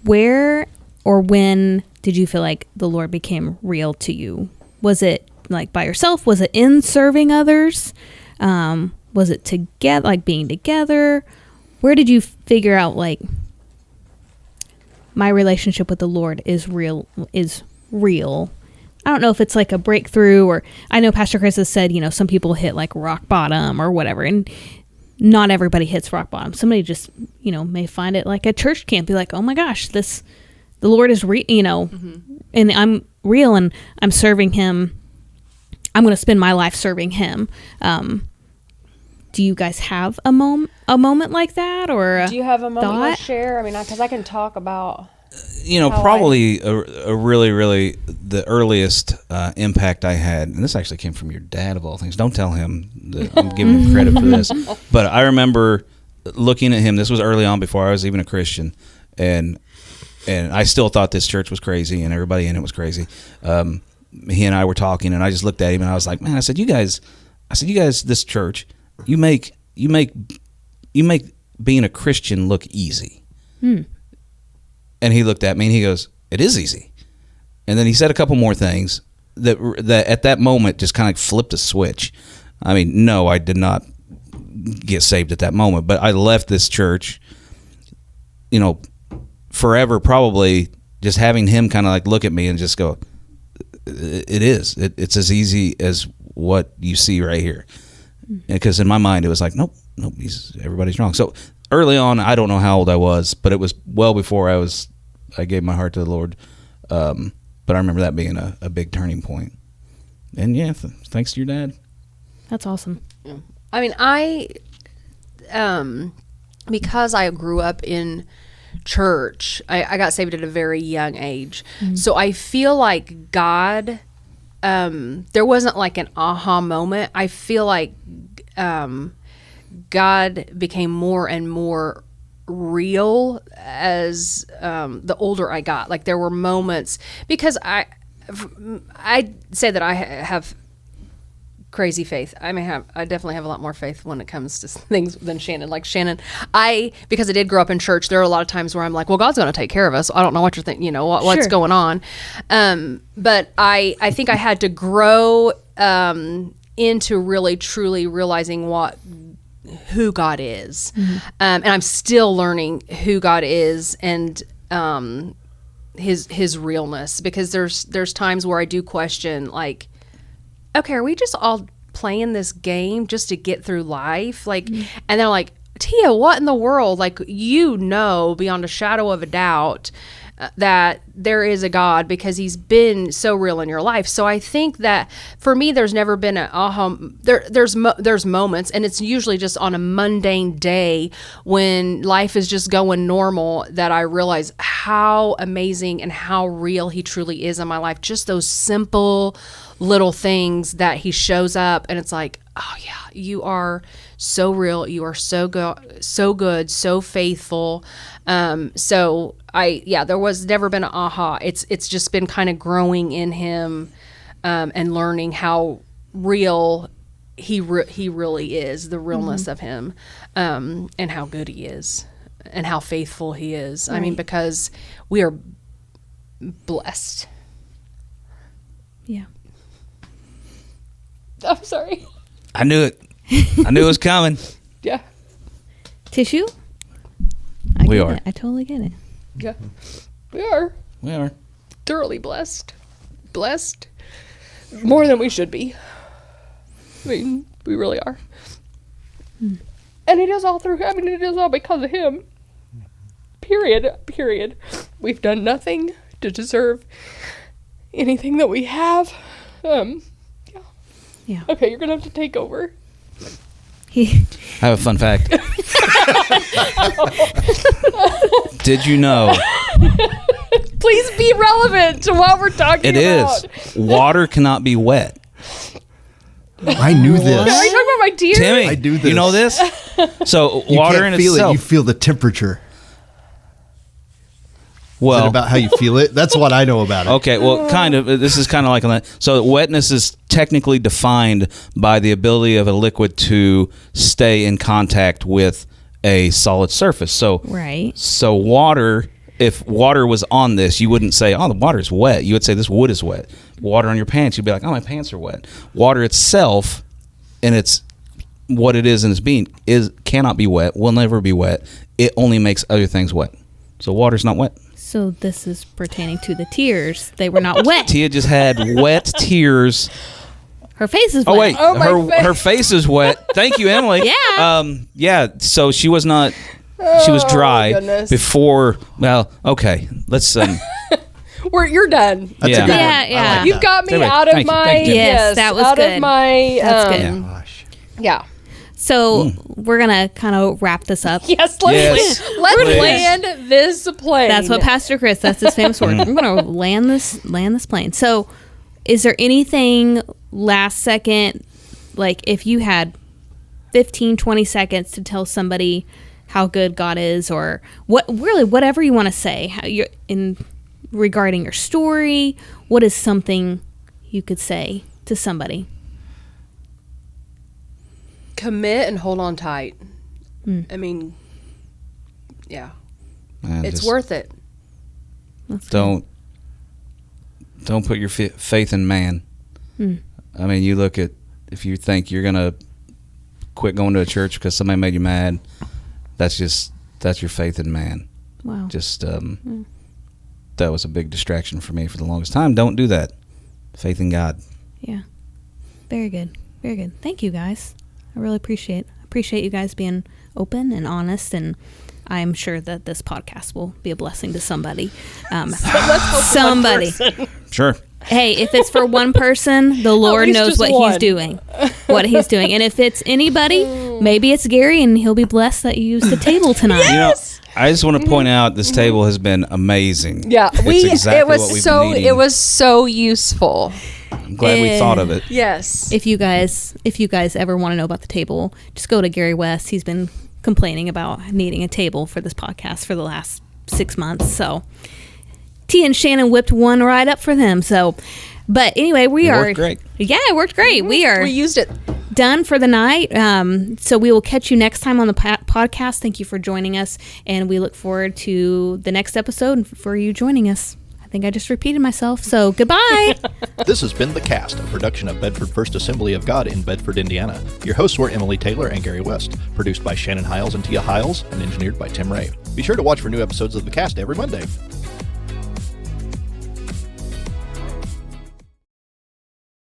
Where or when did you feel like the Lord became real to you? Was it like by yourself? Was it in serving others? Was it together, like being together? Where did you figure out like my relationship with the Lord is real? I don't know if it's like a breakthrough, or I know Pastor Chris has said, some people hit like rock bottom or whatever, and not everybody hits rock bottom. Somebody just, may find it like a church camp, be like, oh my gosh, the Lord is real, and I'm real and I'm serving him. I'm going to spend my life serving him. Do you guys have a moment like that, or do you have a moment thought? to share? I mean, because I can talk about. Probably a really, really the earliest impact I had, and this actually came from your dad of all things. Don't tell him that I'm giving him credit for this, but I remember looking at him. This was early on, before I was even a Christian, and I still thought this church was crazy and everybody in it was crazy. He and I were talking, and I just looked at him and I was like, man, I said, you guys, this church, you make being a Christian look easy. And he looked at me and he goes, it is easy. And then he said a couple more things that at that moment just kind of flipped a switch. I mean, no, I did not get saved at that moment, but I left this church, forever, probably just having him kind of like look at me and just go, it's as easy as what you see right here. Because in my mind it was like, nope, everybody's wrong. So early on, I don't know how old I was, but it was well before I gave my heart to the Lord. But I remember that being a big turning point. And yeah, thanks to your dad. That's awesome. I mean, because I grew up in church, I got saved at a very young age. So I feel like God, there wasn't like an aha moment. I feel like God became more and more real as the older I got. Like there were moments, because I say that I have crazy faith. I definitely have a lot more faith when it comes to things than Shannon. Like Shannon, because I did grow up in church, there are a lot of times where I'm like, well, God's going to take care of us. I don't know what you're thinking, what's going on. But I think I had to grow into really truly realizing who God is. And I'm still learning who God is and his realness, because there's times where I do question, like, okay, are we just all playing this game just to get through life? Like, and then I'm like, Tia, what in the world? Like, beyond a shadow of a doubt that there is a God because he's been so real in your life. So I think that for me, there's never been an aha. There's moments, and it's usually just on a mundane day when life is just going normal that I realize how amazing and how real he truly is in my life. Just those simple little things that he shows up, and it's like, oh yeah, you are so real. You are so good, so faithful. There was never been an aha. It's just been kind of growing in him, and learning how real he really is, the realness of him, and how good he is, and how faithful he is. Right. I mean, because we are blessed. Yeah. I'm sorry. I knew it. I knew it was coming. Yeah. Tissue? We are. I totally get it. Yeah. We are. We are. Thoroughly blessed. Blessed. More than we should be. I mean, we really are. And it is all because of him. Period. We've done nothing to deserve anything that we have. Yeah. Okay, you're going to have to take over. I have a fun fact. Did you know? Please be relevant to what we're talking It about. is. Water cannot be wet. I knew this. Are you talking about my deer? Timmy, I do this. You know this? So You water can't in feel itself. it. You feel the temperature. Is it Well, about how you feel it? That's what I know about it. okay, well, kind of. This is kind of like on that. So wetness is technically defined by the ability of a liquid to stay in contact with a solid surface. So, Right. So water, if water was on this, you wouldn't say, "Oh, the water's wet." You would say, "This wood is wet." Water on your pants, you'd be like, "Oh, my pants are wet." Water itself, and it's what it is in its being, cannot be wet. Will never be wet. It only makes other things wet. So water's not wet. So this is pertaining to the tears. They were not wet. Tia just had wet tears. Her face is wet. Oh wait, my her face is wet. Thank you, Emily. Yeah. Yeah. So she was not. She was dry goodness. before. Well, okay. Let's. You're done. That's Yeah. a good one. Yeah, yeah. I like You've that. got me Anyway, out of thank you, my thank you. Yes, that was out good. of my That's good. Gosh. yeah. So we're gonna kind of wrap this up. Yes, Yes. let's Please. land this plane. That's what Pastor Chris. That's his famous word. I'm gonna land this plane. So, is there anything last second, like if you had 15, 20 seconds to tell somebody how good God is, or whatever you want to say, how you're in regarding your story, what is something you could say to somebody? Commit and hold on tight. I mean, yeah, Man, it's just worth it. Don't put your faith in man. I mean, you look at, if you think you're gonna quit going to a church because somebody made you mad, that's your faith in man. Wow. Just that was a big distraction for me for the longest time. Don't do that. Faith in God. Yeah. Very good. Very good. Thank you, guys. I really appreciate you guys being open and honest, and I'm sure that this podcast will be a blessing to somebody. Let's hope Somebody. Sure. Hey, if it's for one person, the Lord least knows just what one. he's doing. What he's doing. And if it's anybody, maybe it's Gary, and he'll be blessed that you used the table tonight. You know, I just want to point out this table has been amazing. Yeah, It's exactly what we've been needing. it was so useful. I'm glad we thought of it. Yes. If you guys ever want to know about the table, just go to Gary West. He's been complaining about needing a table for this podcast for the last 6 months. So Tia and Shannon whipped one right up for them. So, but anyway, it worked great. Yeah, it worked great. We used it. done for the night. So we will catch you next time on the podcast. Thank you for joining us, and we look forward to the next episode and for you joining us. I think I just repeated myself, so goodbye. This has been The Cast, a production of Bedford First Assembly of God in Bedford, Indiana. Your hosts were Emily Taylor and Gary West, produced by Shanon Hiles and Tia Hiles, and engineered by Tim Ray. Be sure to watch for new episodes of The Cast every Monday.